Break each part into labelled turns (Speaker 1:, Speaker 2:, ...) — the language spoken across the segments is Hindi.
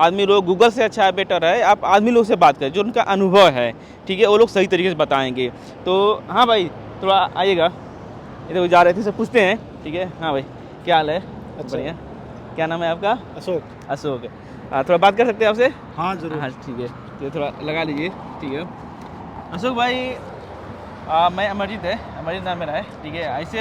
Speaker 1: आदमी लोग गूगल से अच्छा है, बेटर है आप आदमी लोग से बात करें, जो उनका अनुभव है, ठीक है, वो लोग सही तरीके से बताएंगे। तो हाँ भाई, थोड़ा आइएगा, इधर जा रहे थे, से पूछते हैं, ठीक है। हाँ भाई, क्या हाल है?
Speaker 2: अच्छा।
Speaker 1: बढ़िया। क्या नाम है आपका?
Speaker 2: अशोक।
Speaker 1: अशोक। थोड़ा बात कर सकते हैं आपसे?
Speaker 2: हाँ जरूर।
Speaker 1: हाँ ठीक है, तो थोड़ा लगा लीजिए, ठीक है। अशोक भाई, मैं अमरजीत नाम मेरा है, ठीक है। ऐसे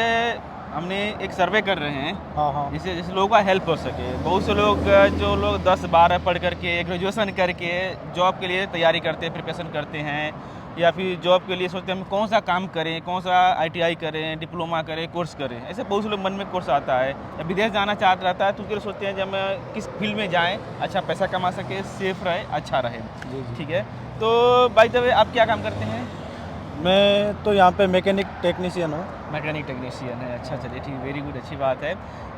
Speaker 1: हमने एक सर्वे कर रहे हैं,
Speaker 2: हाँ हाँ।
Speaker 1: जिससे जिस लोगों का हेल्प हो सके। बहुत से लोग जो लोग 10-12 पढ़ करके, ग्रेजुएशन करके जॉब के लिए तैयारी करते हैं, प्रिपरेशन करते हैं, या फिर जॉब के लिए सोचते हैं हम कौन सा काम करें, कौन सा ITI करें, डिप्लोमा करें, कोर्स करें। ऐसे बहुत से लोग मन में कोर्स आता है, या विदेश जाना चाहता रहता है, तो उसके लिए सोचते हैं जब हम किस फील्ड में जाएँ, अच्छा पैसा कमा सके, सेफ रहे, अच्छा रहे,
Speaker 2: जी जी।
Speaker 1: ठीक है। तो बाय द वे आप क्या काम करते हैं?
Speaker 2: मैं तो यहाँ पे मैकेनिक टेक्नीशियन हूँ।
Speaker 1: मैकेनिक टेक्नीशियन है, अच्छा, चलिए ठीक, वेरी गुड, अच्छी बात है।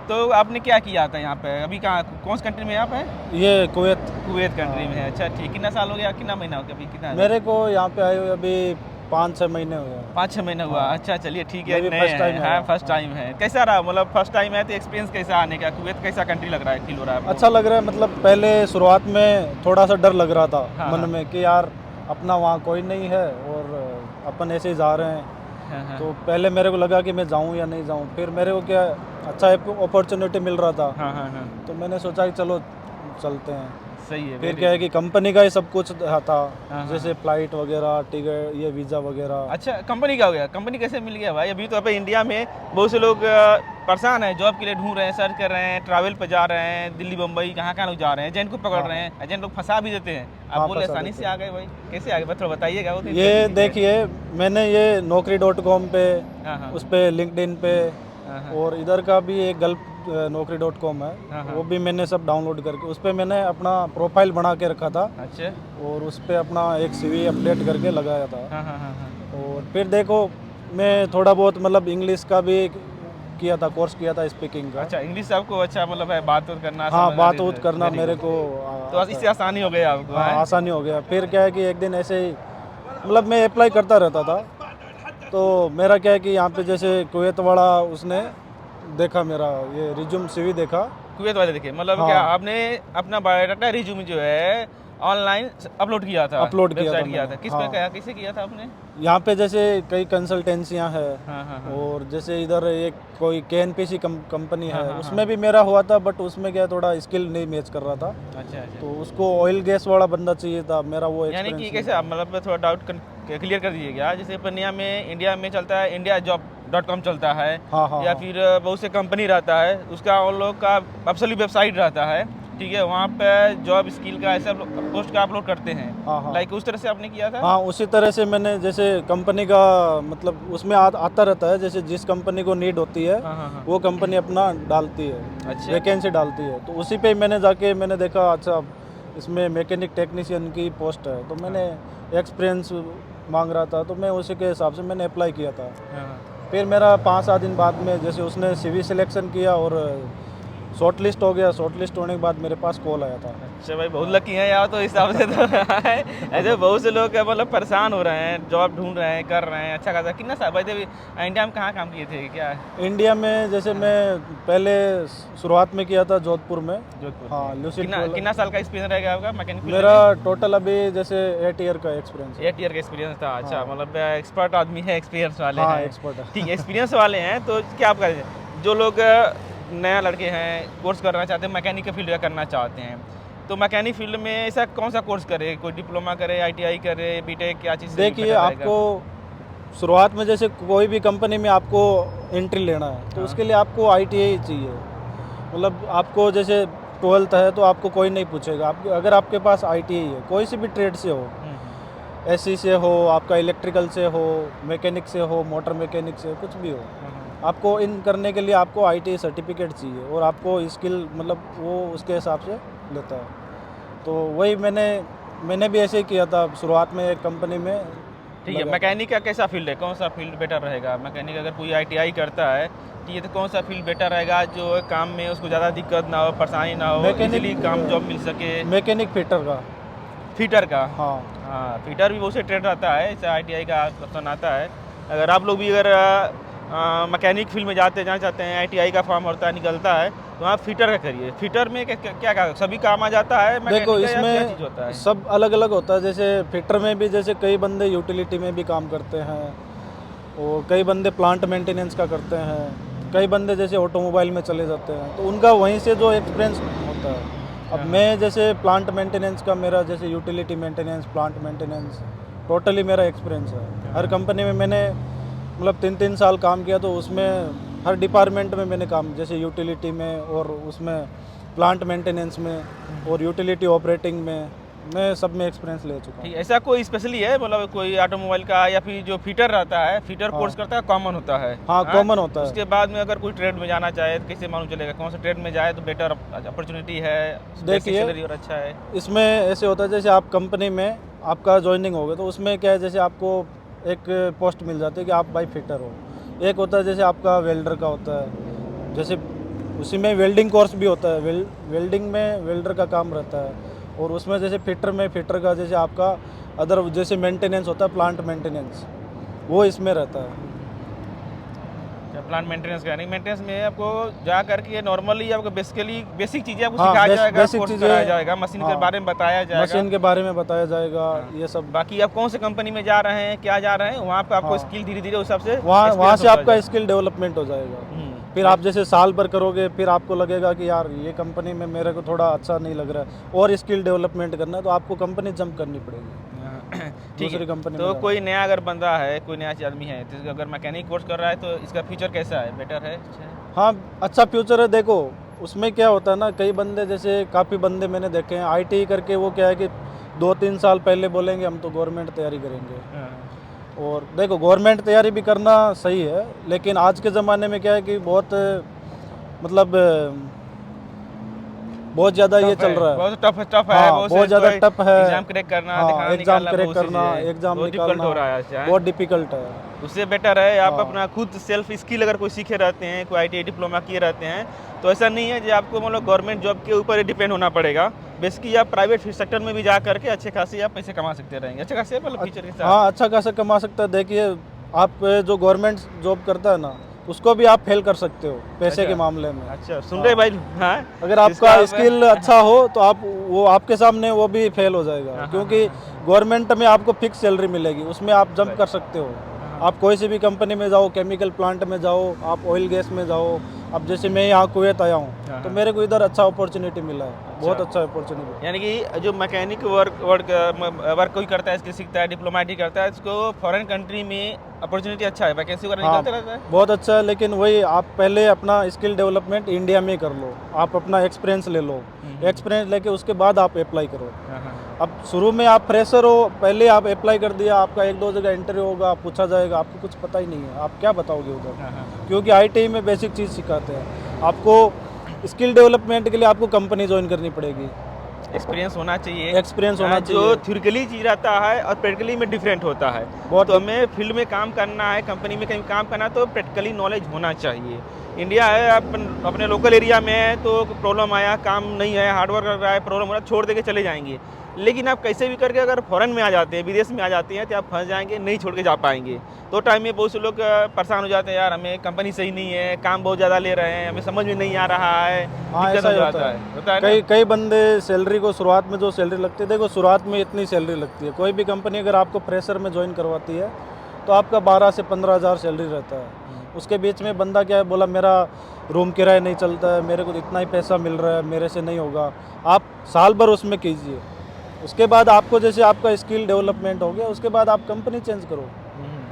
Speaker 1: तो आपने क्या किया था यहाँ पे? अभी कहाँ, कौन सी कंट्री में आप हैं?
Speaker 2: ये कुवैत।
Speaker 1: कुवैत कंट्री में है, अच्छा ठीक। कितना साल हो गया, कितना महीना हो गया अभी, कितना?
Speaker 2: मेरे को यहाँ पे आए हुए अभी 5-6 महीने हुए हैं।
Speaker 1: 5-6 महीना हुआ,
Speaker 2: हाँ।
Speaker 1: अच्छा चलिए ठीक है।
Speaker 2: मैं भी
Speaker 1: नए
Speaker 2: first time
Speaker 1: हैं,
Speaker 2: आया।
Speaker 1: हाँ फर्स्ट टाइम है। कैसा रहा, मतलब फर्स्ट टाइम है तो एक्सपीरियंस कैसा आने का? कुवैत कैसा कंट्री लग रहा है, फील हो रहा है आपको?
Speaker 2: अच्छा लग रहा है, मतलब पहले शुरुआत में थोड़ा सा डर लग रहा था
Speaker 1: हाँ,
Speaker 2: मन
Speaker 1: हाँ।
Speaker 2: में कि यार अपना वहाँ कोई नहीं है और अपन ऐसे ही जा रहे हैं।
Speaker 1: हाँ, हाँ।
Speaker 2: तो पहले मेरे को लगा कि मैं जाऊँ या नहीं जाऊँ, फिर मेरे को क्या अच्छा अपॉर्चुनिटी मिल रहा था,
Speaker 1: हाँ, हाँ, हाँ,
Speaker 2: तो मैंने सोचा कि चलो चलते हैं।
Speaker 1: सही है।
Speaker 2: फिर क्या है कि कंपनी का ही सब कुछ था,
Speaker 1: हाँ,
Speaker 2: जैसे फ्लाइट वगैरह, टिकट, ये वीज़ा वगैरह।
Speaker 1: अच्छा, कंपनी का हो गया? कंपनी कैसे मिल गया भाई? अभी तो अब इंडिया में बहुत से लोग परेशान हैं, जॉब के लिए ढूंढ रहे हैं, सर्च कर रहे हैं, ट्रैवल पे जा रहे हैं, दिल्ली बम्बई कहाँ कहाँ लोग जा रहे हैं, एजेंट को पकड़
Speaker 2: हाँ।
Speaker 1: रहे हैं, एजेंट लोग फंसा भी देते हैं। आप
Speaker 2: हाँ,
Speaker 1: बोले
Speaker 2: फंसा
Speaker 1: आसानी
Speaker 2: देते
Speaker 1: से आ गए भाई, कैसे आ गए, थोड़ा बताइएगा। वो तो
Speaker 2: ये
Speaker 1: interesting है।
Speaker 2: देखिए, मैंने ये naukri.com पे,
Speaker 1: हाँ, हाँ,
Speaker 2: उस पे लिंक्डइन पे,
Speaker 1: हाँ, हाँ,
Speaker 2: और इधर का भी एक गल्फ naukri.com है,
Speaker 1: हाँ, हाँ।
Speaker 2: वो भी मैंने सब डाउनलोड करके उस पे मैंने अपना प्रोफाइल बना के रखा था,
Speaker 1: अच्छा,
Speaker 2: और उस पे अपना एक CV अपडेट करके लगाया था।
Speaker 1: हाँ, हाँ, हाँ, हाँ,
Speaker 2: और फिर देखो, मैं थोड़ा बहुत मतलब इंग्लिश का भी किया था, कोर्स किया था स्पीकिंग का।
Speaker 1: अच्छा, इंग्लिश आपको अच्छा मतलब है, बात उत करना,
Speaker 2: हाँ,
Speaker 1: समझना,
Speaker 2: बात उत करना
Speaker 1: very
Speaker 2: मेरे
Speaker 1: good।
Speaker 2: को
Speaker 1: तो इससे आसानी हो गई आपको?
Speaker 2: हाँ,
Speaker 1: हैं?
Speaker 2: आसानी हो गया। फिर क्या है कि एक दिन ऐसे ही मतलब मैं अप्लाई करता रहता था, तो मेरा क्या है कि यहाँ पे जैसे कुवैत वाला उसने देखा, मेरा ये रिज्यूम CV देखा।
Speaker 1: कुवैत वाले देखे, मतलब
Speaker 2: हाँ।
Speaker 1: क्या आपने अपना बायोडाटा, रिज्यूम जो है ऑनलाइन अपलोड किया था?
Speaker 2: अपलोड किया था
Speaker 1: वेबसाइट किया था,
Speaker 2: मैंने,
Speaker 1: किस
Speaker 2: हाँ।
Speaker 1: पे किया, किसे किया था आपने?
Speaker 2: यहाँ पे जैसे कई कंसल्टेंसियाँ हैं,
Speaker 1: हाँ, हाँ, हाँ,
Speaker 2: और जैसे इधर एक कोई KNPC कंपनी
Speaker 1: हाँ,
Speaker 2: है,
Speaker 1: हाँ,
Speaker 2: उसमें भी मेरा हुआ था, बट उसमें क्या थोड़ा स्किल नहीं मैच कर रहा था,
Speaker 1: अच्छा, अच्छा।
Speaker 2: तो उसको ऑयल गैस वाला बंदा चाहिए था, मेरा वो
Speaker 1: यानी कि
Speaker 2: एक्सपीरियंस
Speaker 1: कैसे आप, मतलब थोड़ा डाउट क्लियर कर दीजिएगा। जैसे इंडिया में चलता है, indiajobs.com चलता है,
Speaker 2: हाँ हाँ
Speaker 1: या
Speaker 2: हाँ।
Speaker 1: फिर बहुत से कंपनी रहता है, उसका उन लोग का अपसली वेबसाइट रहता है, ठीक है। वहाँ पे जॉब स्किल का ऐसा पोस्ट का अपलोड करते हैं,
Speaker 2: हाँ हाँ।
Speaker 1: लाइक उस तरह से आपने किया था?
Speaker 2: हाँ, उसी तरह से मैंने, जैसे कंपनी का मतलब उसमें आता रहता है, जैसे जिस कंपनी को नीड होती है
Speaker 1: हाँ, हाँ, हाँ।
Speaker 2: वो कंपनी अपना डालती है,
Speaker 1: अच्छा,
Speaker 2: वैकेंसी डालती है, तो उसी पे मैंने जाके मैंने देखा, अच्छा इसमें मैकेनिक टेक्नीशियन की पोस्ट है, तो मैंने एक्सपीरियंस मांग रहा था, तो मैं उसी के हिसाब से मैंने अप्लाई किया था।
Speaker 1: हाँ, हाँ।
Speaker 2: फिर मेरा 5-7 दिन बाद में जैसे उसने CV सिलेक्शन किया और शॉर्ट लिस्ट हो गया। शॉर्ट लिस्ट होने के बाद मेरे पास कॉल आया था।
Speaker 1: अच्छा भाई, बहुत लकी हैं यार, तो इस हिसाब से तो ऐसे बहुत से लोग मतलब परेशान हो रहे हैं, जॉब ढूंढ रहे हैं, कर रहे हैं, अच्छा खासा। कितना साल भाई इंडिया में कहाँ काम किए थे, क्या?
Speaker 2: इंडिया में जैसे मैं पहले शुरुआत में किया था जोधपुर में।
Speaker 1: जोधपुर।
Speaker 2: हाँ, ल्यूसिड
Speaker 1: कितना साल का एक्सपीरियंस रहेगा आपका मैकेनिक?
Speaker 2: मेरा टोटल अभी जैसे 8 ईयर का एक्सपीरियंस है।
Speaker 1: 8 ईयर का एक्सपीरियंस था, अच्छा।
Speaker 2: हाँ।
Speaker 1: मतलब एक्सपर्ट आदमी है, एक्सपीरियंस वाले
Speaker 2: हाँ,
Speaker 1: हैं।
Speaker 2: एक्सपर्ट है।
Speaker 1: ठीक है, एक्सपीरियंस वाले हैं। तो क्या आप करें, जो लोग नया लड़के हैं, कोर्स करना चाहते हैं, मैकेनिक के फील्ड का करना चाहते हैं, तो मैकेनिक फील्ड में ऐसा कौन सा कोर्स करे? कोई डिप्लोमा करे, ITI करे, BTech, क्या चीज़?
Speaker 2: देखिए, आपको शुरुआत में जैसे कोई भी कंपनी में आपको एंट्री लेना है, तो
Speaker 1: हाँ।
Speaker 2: उसके लिए आपको ITI चाहिए। मतलब आपको जैसे 12th है तो आपको कोई नहीं पूछेगा, आप अगर आपके पास ITI है, कोई सी भी ट्रेड से हो, SC से हो, आपका इलेक्ट्रिकल से हो, मैकेनिक से हो, मोटर मैकेनिक से, कुछ भी हो, आपको इन करने के लिए आपको ITI सर्टिफिकेट चाहिए, और आपको स्किल मतलब वो उसके हिसाब से लेता है। तो वही मैंने भी ऐसे ही किया था शुरुआत में एक कंपनी में।
Speaker 1: ठीक है, मैकेनिक का कैसा फील्ड है, कौन सा फील्ड बेटर रहेगा? मैकेनिक अगर कोई ITI करता है, ठीक है, तो कौन सा फील्ड बेटर रहेगा, जो काम में उसको ज़्यादा दिक्कत ना हो, परेशानी ना हो, इजीली काम जॉब मिल सके?
Speaker 2: मैकेनिक फिटर का।
Speaker 1: फिटर का?
Speaker 2: हाँ
Speaker 1: हाँ, फिटर भी बहुत से ट्रेड रहता है, जैसे ITI का ऑप्शन आता है। अगर आप लोग भी अगर मैकेनिक फील्ड में जाना चाहते हैं, ITI का फॉर्म होता है, निकलता है, तो आप फिटर का करिए। फिटर में क्या सभी काम आ जाता है?
Speaker 2: देखो
Speaker 1: मैकेनिक का या क्या चीज़
Speaker 2: इसमें
Speaker 1: होता है?
Speaker 2: सब अलग अलग होता है। जैसे फिटर में भी जैसे कई बंदे यूटिलिटी में भी काम करते हैं, और कई बंदे प्लांट मेंटेनेंस का करते हैं, कई बंदे जैसे ऑटोमोबाइल में चले जाते हैं, तो उनका वहीं से जो एक्सपीरियंस होता है। अब मैं जैसे प्लांट मेंटेनेंस का, मेरा जैसे utility maintenance, plant maintenance, totally मेरा एक्सपीरियंस है। हर कंपनी में मैंने मतलब 3-3 साल काम किया, तो उसमें हर डिपार्टमेंट में मैंने काम, जैसे यूटिलिटी में, और उसमें प्लांट मेंटेनेंस में, और यूटिलिटी ऑपरेटिंग में, मैं सब में एक्सपीरियंस ले चुका हूँ।
Speaker 1: ठीक, ऐसा कोई स्पेशली है मतलब कोई ऑटोमोबाइल का, या फिर जो फिटर रहता है, फिटर कोर्स करता है, कॉमन होता है?
Speaker 2: हाँ, कॉमन होता है।
Speaker 1: उसके बाद में अगर कोई ट्रेड में जाना चाहे तो कैसे मालूम चलेगा कौन सा ट्रेड में जाए तो बेटर अपॉर्चुनिटी है,
Speaker 2: देखिए,
Speaker 1: सैलरी और अच्छा है?
Speaker 2: इसमें ऐसे होता है, जैसे आप कंपनी में आपका ज्वाइनिंग होगा, तो उसमें क्या है, जैसे आपको एक पोस्ट मिल जाती है कि आप भाई फिटर हो। एक होता है जैसे आपका वेल्डर का होता है, जैसे उसी में वेल्डिंग कोर्स भी होता है, वेल्डिंग में वेल्डर का काम रहता है। और उसमें जैसे फिटर में फिटर का जैसे आपका अदर जैसे मेंटेनेंस होता है, प्लांट मेंटेनेंस, वो इसमें रहता है।
Speaker 1: प्लांट मेंटेनेंस का नहीं, मेंटेनेंस में आपको जा करके नॉर्मली आपको बेसिक चीज़ें आपको
Speaker 2: हाँ,
Speaker 1: सिखाया जाएगा,
Speaker 2: बेसिक
Speaker 1: कोर्स
Speaker 2: चीज़ें,
Speaker 1: कराया जाएगा, मशीन के
Speaker 2: हाँ,
Speaker 1: बारे में बताया जाएगा,
Speaker 2: मशीन के बारे में बताया जाएगा, ये सब।
Speaker 1: बाकी आप कौन से कंपनी में जा रहे हैं, क्या जा रहे हैं, वहाँ पे आपको
Speaker 2: हाँ।
Speaker 1: स्किल धीरे धीरे उस हिसाब से
Speaker 2: वहाँ
Speaker 1: experience
Speaker 2: से
Speaker 1: होता
Speaker 2: आपका
Speaker 1: जाएगा।
Speaker 2: स्किल डेवलपमेंट हो जाएगा। फिर आप जैसे साल भर करोगे, फिर आपको लगेगा कि यार ये कंपनी में मेरे को थोड़ा अच्छा नहीं लग रहा है, और स्किल डेवलपमेंट करना है, तो आपको कंपनी जंप करनी पड़ेगी,
Speaker 1: ठीक
Speaker 2: दूसरी
Speaker 1: है।
Speaker 2: कंपनी
Speaker 1: तो
Speaker 2: में
Speaker 1: कोई नया अगर बंदा है, कोई नया आदमी है, तो अगर मैकेनिक कोर्स कर रहा है तो इसका फ्यूचर कैसा है, बेटर है, अच्छा है?
Speaker 2: हाँ, अच्छा फ्यूचर है। देखो उसमें क्या होता है ना, कई बंदे जैसे काफ़ी बंदे मैंने देखे हैं ITI करके, वो क्या है कि 2-3 साल पहले बोलेंगे हम तो गवर्नमेंट तैयारी करेंगे।
Speaker 1: हाँ।
Speaker 2: और देखो गवर्नमेंट तैयारी भी करना सही है, लेकिन आज के ज़माने में क्या है कि बहुत मतलब बहुत ज़्यादा ये चल रहा है,
Speaker 1: बहुत टफ है,
Speaker 2: हाँ,
Speaker 1: बहुत
Speaker 2: बहुत ज़्यादा टफ है।
Speaker 1: एग्जाम क्रैक करना,
Speaker 2: हाँ,
Speaker 1: दिखाना,
Speaker 2: एग्जाम
Speaker 1: निकालना,
Speaker 2: क्रैक
Speaker 1: बहुत
Speaker 2: करना,
Speaker 1: चीज़ें हैं,
Speaker 2: एग्जाम
Speaker 1: बहुत डिफिकल्ट
Speaker 2: निकालना
Speaker 1: हो रहा है अच्छा,
Speaker 2: बहुत डिफिकल्ट है।
Speaker 1: उससे बेटर है आप
Speaker 2: हाँ।
Speaker 1: अपना खुद सेल्फ स्किल अगर कोई सीखे रहते हैं, कोई ITI डिप्लोमा किए रहते हैं, तो ऐसा नहीं है कि आपको मतलब गवर्नमेंट जॉब के ऊपर ही डिपेंड होना पड़ेगा। बेसिकली आप प्राइवेट सेक्टर में भी जा करके अच्छे खासे आप पैसे कमा सकते रहेंगे, अच्छे खासे मतलब फ्यूचर के साथ।
Speaker 2: हाँ, अच्छा खासा कमा सकता है। देखिए आप जो गवर्नमेंट जॉब करता है ना, उसको भी आप फेल कर सकते हो पैसे के मामले में।
Speaker 1: अच्छा, सुन रहे भाई? हाँ,
Speaker 2: अगर आपका स्किल अच्छा हो तो आप वो आपके सामने वो भी फेल हो जाएगा, क्योंकि गवर्नमेंट में आपको फिक्स सैलरी मिलेगी, उसमें आप जंप कर सकते हो। आप कोई सी भी कंपनी में जाओ, केमिकल प्लांट में जाओ, आप ऑयल गैस में जाओ। अब जैसे मैं यहाँ कुवैत आया हूँ, तो मेरे को इधर अच्छा अपॉर्चुनिटी मिला है, बहुत अच्छा अपॉर्चुनिटी।
Speaker 1: यानी कि जो मैकेनिक वर्क कोई करता है, इसके सीखता है, डिप्लोमेटिक करता है, इसको फॉरेन कंट्री में अपॉर्चुनिटी अच्छा है, वैकेंसी वगैरह निकलते रहता है।
Speaker 2: बहुत अच्छा है, लेकिन वही आप पहले अपना स्किल डेवलपमेंट इंडिया में कर लो, आप अपना एक्सपीरियंस ले लो, एक्सपीरियंस लेके उसके बाद आप अप्लाई करो। अब शुरू में आप फ्रेशर हो, पहले आप अप्लाई कर दिया, आपका 1-2 जगह इंटरव्यू होगा, पूछा जाएगा, आपको कुछ पता ही नहीं है, आप क्या बताओगे उधर, क्योंकि ITI में बेसिक चीज़ सिखाते हैं। आपको स्किल डेवलपमेंट के लिए आपको कंपनी ज्वाइन करनी पड़ेगी,
Speaker 1: एक्सपीरियंस होना चाहिए,
Speaker 2: एक्सपीरियंस होना
Speaker 1: जो
Speaker 2: चाहिए।
Speaker 1: थ्योरिकली चीज रहता है और प्रैक्टिकली में डिफरेंट होता है।
Speaker 2: बहुत
Speaker 1: तो हमें फील्ड में काम करना है, कंपनी में कहीं काम करना है, तो प्रैक्टिकली नॉलेज होना चाहिए। इंडिया है, अपने लोकल एरिया में है, तो प्रॉब्लम आया, काम नहीं है, हार्डवर्क कर रहा है, प्रॉब्लम हो रहा है, छोड़ दे के चले जाएंगे। लेकिन आप कैसे भी करके अगर फॉरेन में आ जाते हैं, विदेश में आ जाते हैं, तो आप फंस जाएंगे, नहीं छोड़ के जा पाएंगे। तो टाइम में बहुत से लोग परेशान हो जाते हैं, यार हमें कंपनी सही नहीं है, काम बहुत ज़्यादा ले रहे हैं, हमें समझ में नहीं आ रहा है,
Speaker 2: हाँ,
Speaker 1: दिक्कत
Speaker 2: ऐसा
Speaker 1: हो
Speaker 2: ही
Speaker 1: जाता है। होता है ना?
Speaker 2: कई बंदे सैलरी को शुरुआत में जो सैलरी लगती है, देखो शुरुआत में इतनी सैलरी लगती है, कोई भी कंपनी अगर आपको फ्रेशर में ज्वाइन करवाती है तो आपका 12 से 15 हज़ार सैलरी रहता है। उसके बीच में बंदा क्या है, बोला मेरा रूम किराया नहीं चलता है, मेरे को इतना ही पैसा मिल रहा है, मेरे से नहीं होगा। आप साल भर उसमें कीजिए, उसके बाद आपको जैसे आपका स्किल डेवलपमेंट हो गया, उसके बाद आप कंपनी चेंज करो।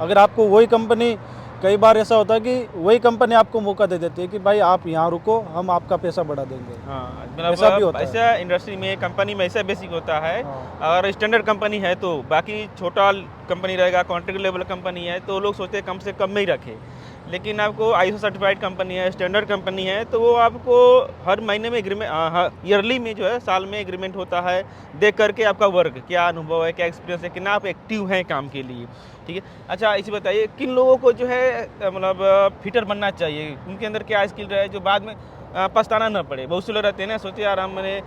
Speaker 2: अगर आपको वही कंपनी, कई बार ऐसा होता है कि वही कंपनी आपको मौका दे देती है कि भाई आप यहाँ रुको, हम आपका पैसा बढ़ा देंगे।
Speaker 1: हाँ,
Speaker 2: ऐसा भी
Speaker 1: मतलब
Speaker 2: होता है।
Speaker 1: ऐसा इंडस्ट्री में, कंपनी में ऐसा बेसिक होता है।
Speaker 2: हाँ।
Speaker 1: और स्टैंडर्ड कंपनी है तो बाकी छोटा कंपनी रहेगा, कॉन्ट्रैक्ट लेवल कंपनी है, तो लोग सोचते हैं कम से कम में ही रखे। लेकिन आपको ISO सर्टिफाइड कंपनी है, स्टैंडर्ड कंपनी है, तो वो आपको हर महीने में एग्रीमेंट, ईयरली में जो है, साल में एग्रीमेंट होता है, देख करके आपका वर्क क्या अनुभव है, क्या एक्सपीरियंस है, कितना आप एक्टिव हैं काम के लिए। ठीक है, अच्छा इसे बताइए, किन लोगों को जो है मतलब फिटर बनना चाहिए, उनके अंदर क्या स्किल रहे जो बाद में पछताना न पड़े? बहुत से लोग रहते हैं ना, सोचे यार हम मैंने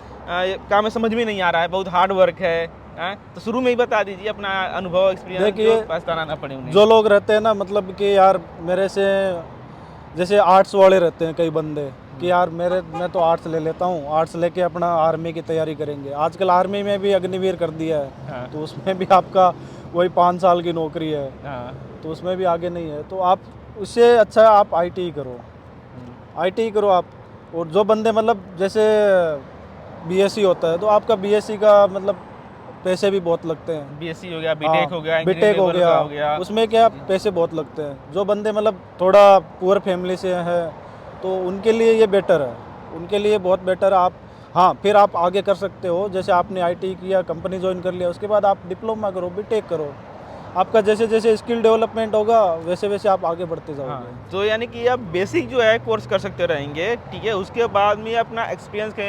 Speaker 1: काम में समझ में नहीं आ रहा है, बहुत हार्ड वर्क है, हाँ, तो शुरू में ही बता दीजिए अपना अनुभव, एक्सपीरियंस,
Speaker 2: देखिए,
Speaker 1: जो पछताना ना पड़े उन्हें।
Speaker 2: जो लोग रहते हैं ना, मतलब कि यार मेरे से जैसे आर्ट्स वाले रहते हैं कई बंदे कि यार मैं तो आर्ट्स ले लेता हूँ, आर्ट्स लेके अपना आर्मी की तैयारी करेंगे। आजकल आर्मी में भी अग्निवीर कर दिया है,
Speaker 1: हाँ,
Speaker 2: तो उसमें भी आपका वही 5 साल की नौकरी है,
Speaker 1: हाँ,
Speaker 2: तो उसमें भी आगे नहीं है। तो आप उससे अच्छा आप आईटी करो, आईटी करो आप। और जो बंदे मतलब जैसे बीएससी होता है, तो आपका बीएससी का मतलब पैसे भी बहुत लगते हैं।
Speaker 1: बीएससी हो गया, बीटेक हो गया,
Speaker 2: बीटेक
Speaker 1: इंजीनियरिंग
Speaker 2: हो
Speaker 1: लेवल का हो
Speaker 2: गया,
Speaker 1: गया।
Speaker 2: उसमें क्या पैसे बहुत लगते हैं। जो बंदे मतलब थोड़ा पुअर फैमिली से है, तो उनके लिए ये बेटर है, उनके लिए बहुत बेटर है। आप हाँ, फिर आप आगे कर सकते हो, जैसे आपने आईटी किया, कंपनी ज्वाइन कर लिया, उसके बाद आप डिप्लोमा करो, बीटेक करो। आपका जैसे जैसे स्किल डेवलपमेंट होगा, वैसे वैसे आप आगे बढ़ते जाओगे।
Speaker 1: हाँ, तो यानी कि आप बेसिक जो है कोर्स कर सकते रहेंगे, ठीक है। उसके बाद में अपना एक्सपीरियंस के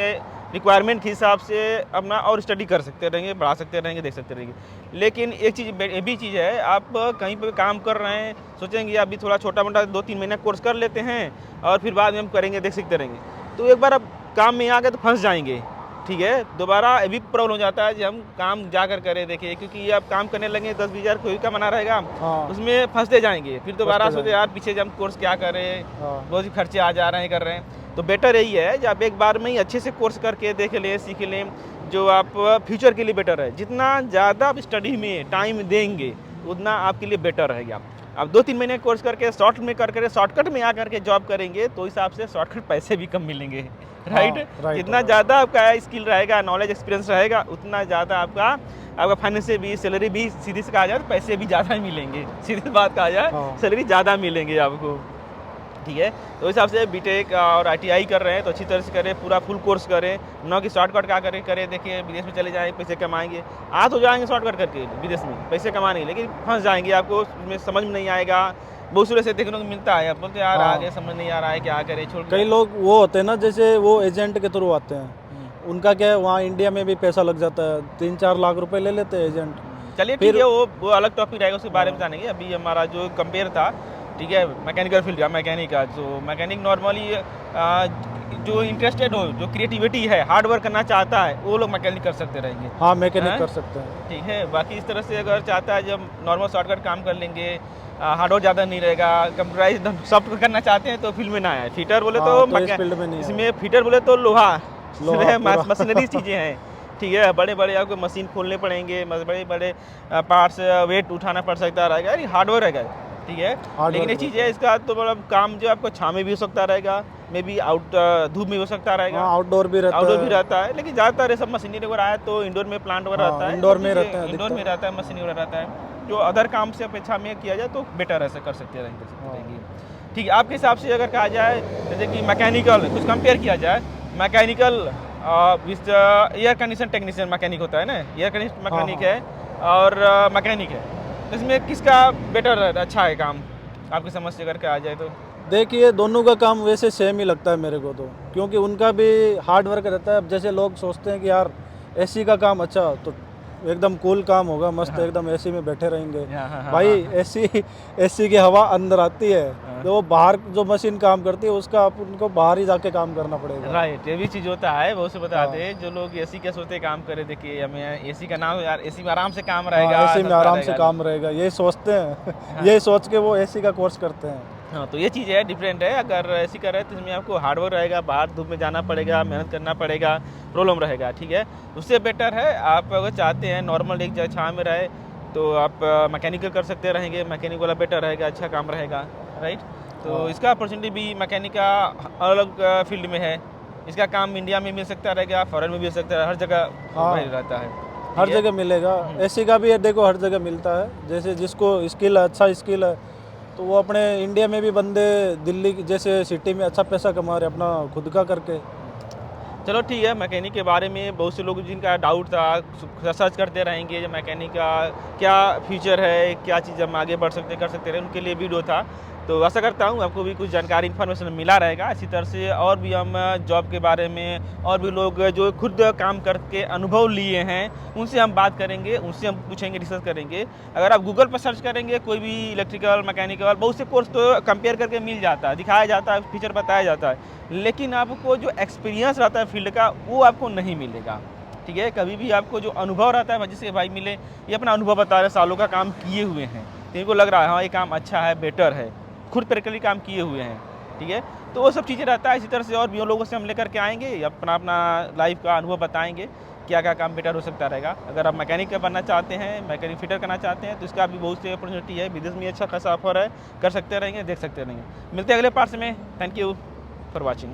Speaker 1: रिक्वायरमेंट के हिसाब से अपना और स्टडी कर सकते रहेंगे, बढ़ा सकते रहेंगे, देख सकते रहेंगे। लेकिन एक चीज़ ये भी चीज़ है, आप कहीं पर काम कर रहे हैं, सोचेंगे अभी थोड़ा छोटा मोटा 2-3 महीना कोर्स कर लेते हैं और फिर बाद में हम करेंगे, देख सकते रहेंगे। तो एक बार आप काम में आ गए तो फंस जाएंगे, ठीक है। दोबारा ये भी प्रॉब्लम हो जाता है कि हम काम जाकर करें, देखिए, क्योंकि ये आप काम करने लगे 10-20 हज़ार कोई का मना रहेगा,
Speaker 2: हाँ,
Speaker 1: उसमें फंसते जाएंगे। फिर दोबारा
Speaker 2: फंसते
Speaker 1: सोचे यार पीछे हम कोर्स क्या करें,
Speaker 2: हाँ,
Speaker 1: बहुत ही खर्चे आ जा रहे हैं, कर रहे हैं। तो बेटर यही है कि आप एक बार में ही अच्छे से कोर्स करके देख लें, सीख लें, जो आप फ्यूचर के लिए बेटर है। जितना ज़्यादा आप स्टडी में टाइम देंगे उतना आपके लिए बेटर रहेगा। आप 2-3 महीने कोर्स करके शॉर्ट में करके शॉर्टकट में आकर के जॉब करेंगे तो हिसाब से शॉर्टकट पैसे भी कम मिलेंगे, राइट।
Speaker 2: राइट,
Speaker 1: जितना ज़्यादा आपका स्किल रहेगा, नॉलेज एक्सपीरियंस रहेगा, उतना ज़्यादा आपका फाइनेंस से भी, सैलरी भी, सीधी से कहा जाए तो पैसे भी ज़्यादा मिलेंगे, सीधी बात कहा जाए,
Speaker 2: हाँ।
Speaker 1: सैलरी ज़्यादा मिलेंगे आपको, ठीक है। तो इस हिसाब से बीटेक और आईटीआई कर रहे हैं तो अच्छी तरह से करें, पूरा फुल कोर्स करें, ना कि शॉर्टकट क्या करें। देखिए, विदेश में चले जाएँ, पैसे कमाएंगे, आ तो जाएंगे शॉर्टकट करके विदेश में पैसे कमाने, लेकिन फंस जाएंगे, आपको उसमें समझ में नहीं आएगा। बहुत सारे से देखने को मिलता है, आप बोलते यार
Speaker 2: हाँ।
Speaker 1: आगे समझ नहीं आ रहा है, क्या करें, छोड़
Speaker 2: कई लोग वो होते हैं ना, जैसे वो एजेंट के थ्रू आते हैं, उनका क्या है, वहाँ इंडिया में भी पैसा लग जाता है, 3-4 लाख रुपए ले लेते हैं एजेंट।
Speaker 1: चलिए ठीक है, वो अलग टॉपिक रहेगा, उसके बारे में जानेंगे। अभी हमारा जो कंपेयर था, ठीक है, मैकेनिकल फील्ड का, मैकेनिक का। जो मैकेनिक नॉर्मली जो इंटरेस्टेड हो, जो क्रिएटिविटी है, हार्ड वर्क करना चाहता है, वो लोग मैकेनिक कर सकते रहेंगे,
Speaker 2: हाँ, मैकेनिक
Speaker 1: हाँ?
Speaker 2: कर सकते हैं।
Speaker 1: ठीक है। बाकी इस तरह से अगर चाहता है जब नॉर्मल शॉर्टकट काम कर लेंगे, हार्डवर्क ज़्यादा नहीं रहेगा, कंप्यूटराइज सॉफ्ट करना चाहते हैं तो फील्ड में ना आए। फिटर बोले
Speaker 2: हाँ,
Speaker 1: तो
Speaker 2: तो इस फील्ड में नहीं
Speaker 1: इसमें फिटर बोले तो लोहा
Speaker 2: पूरा।
Speaker 1: मशीनरी चीज़ें हैं, ठीक है। बड़े बड़े आपको मशीन खोलने पड़ेंगे, बड़े बड़े पार्ट्स, वेट उठाना पड़ सकता रहेगा, यार हार्डवर्क रहेगा, ठीक है। लेकिन ये चीज़ है इसका, तो मतलब काम जो आपको छाँव में भी हो सकता रहेगा, मे बी धूप में हो सकता रहेगा,
Speaker 2: आउटडोर भी रहता
Speaker 1: आउटडोर
Speaker 2: है।
Speaker 1: भी रहता है। लेकिन ज़्यादातर ये सब मशीनरी वगैरह है तो इंडोर में प्लांट वगैरह
Speaker 2: हाँ,
Speaker 1: रहता है,
Speaker 2: इंडोर में रहते हैं
Speaker 1: इंडोर में
Speaker 2: अधिकतर।
Speaker 1: रहता है, मशीनरी वगैरह रहता है, जो अदर काम से अपेक्षा में किया जाए तो बेटर ऐसे कर सकते रहेंगे, ठीक है। आपके हिसाब से अगर कहा जाए, जैसे कि मैकेनिकल कुछ कंपेयर किया जाए, mechanical with air condition technician mechanic होता है ना, एयर कंडीशन मैकेनिक है और मैकेनिक है, तो इसमें किसका बेटर अच्छा है काम, आपकी समझ से अगर कहा जाए तो?
Speaker 2: देखिए, दोनों का काम वैसे सेम ही लगता है मेरे को तो, क्योंकि उनका भी हार्ड वर्क रहता है। अब जैसे लोग सोचते हैं कि यार एसी का काम अच्छा, तो एकदम कूल काम होगा, मस्त एकदम एसी में बैठे रहेंगे। भाई एसी की हवा अंदर आती है, तो वो बाहर जो मशीन काम करती है उसका उनको बाहर ही जाके काम करना पड़ेगा।
Speaker 1: राइट, ये भी चीज़ होता है, वो से बताते हैं जो लोग एसी के सोचते काम करे। देखिए, हमें एसी का नाम, यार एसी में आराम से काम रहेगा,
Speaker 2: एसी में
Speaker 1: सस्ता
Speaker 2: आराम से
Speaker 1: रहेगा।
Speaker 2: काम रहेगा, ये सोचते हैं। ये सोच के वो एसी का कोर्स करते हैं।
Speaker 1: हाँ, तो ये चीज़ है, डिफरेंट है। अगर ऐसी कर रहे हैं तो इसमें आपको हार्डवर्क रहेगा, बाहर धूप में जाना पड़ेगा, मेहनत करना पड़ेगा, प्रॉब्लम रहेगा, ठीक है। उससे बेटर है आप अगर चाहते हैं नॉर्मल एक जगह छाँव में रहे तो आप मैकेनिकल कर सकते रहेंगे, मैकेनिक वाला बेटर रहेगा, अच्छा काम रहेगा, राइट। तो इसका अपॉर्चुनिटी भी मैकेनिक का अलग फील्ड में है, इसका काम इंडिया में मिल सकता रहेगा, फॉरेन में भी मिल सकता है, हर जगह रहता है,
Speaker 2: हर जगह मिलेगा। एसी का भी देखो हर जगह मिलता है, जैसे जिसको स्किल है, अच्छा स्किल है, तो वो अपने इंडिया में भी बंदे दिल्ली जैसे सिटी में अच्छा पैसा कमा रहे अपना खुद का करके।
Speaker 1: चलो ठीक है, मैकेनिक के बारे में बहुत से लोग जिनका डाउट था सर्च करते रहेंगे, जो मैकेनिक का क्या फ्यूचर है, क्या चीज़ हम आगे बढ़ सकते कर सकते रहे, उनके लिए वीडियो था। तो आशा करता हूँ आपको भी कुछ जानकारी, इन्फॉर्मेशन मिला रहेगा। इसी तरह से और भी हम जॉब के बारे में, और भी लोग जो खुद काम करके अनुभव लिए हैं उनसे हम बात करेंगे, उनसे हम पूछेंगे, डिस्कस करेंगे। अगर आप गूगल पर सर्च करेंगे कोई भी इलेक्ट्रिकल, मैकेनिकल, बहुत से कोर्स तो कंपेयर करके मिल जाता है, दिखाया जाता है, फीचर बताया जाता है, लेकिन आपको जो एक्सपीरियंस रहता है फील्ड का वो आपको नहीं मिलेगा, ठीक है। कभी भी आपको जो अनुभव रहता है, जिससे भाई मिले ये अपना अनुभव बता रहे, सालों का काम किए हुए हैं, तो इनको लग रहा है हाँ ये काम अच्छा है, बेटर है, खुद प्रैक्टिकली काम किए हुए हैं, ठीक है। तो वो सब चीज़ें रहता है। इसी तरह से और भी लोगों से हम लेकर के आएंगे, अपना अपना लाइफ का अनुभव बताएंगे, क्या क्या काम बेटर हो सकता रहेगा। अगर आप मैकेनिक बनना चाहते हैं, मैकेनिक फिटर करना चाहते हैं, तो इसका भी बहुत सी अपॉर्चुनिटी है, विदेश में अच्छा खासा ऑफर है, कर सकते रहेंगे, देख सकते रहेंगे। मिलते हैं अगले पार्ट में। Thank you for watching.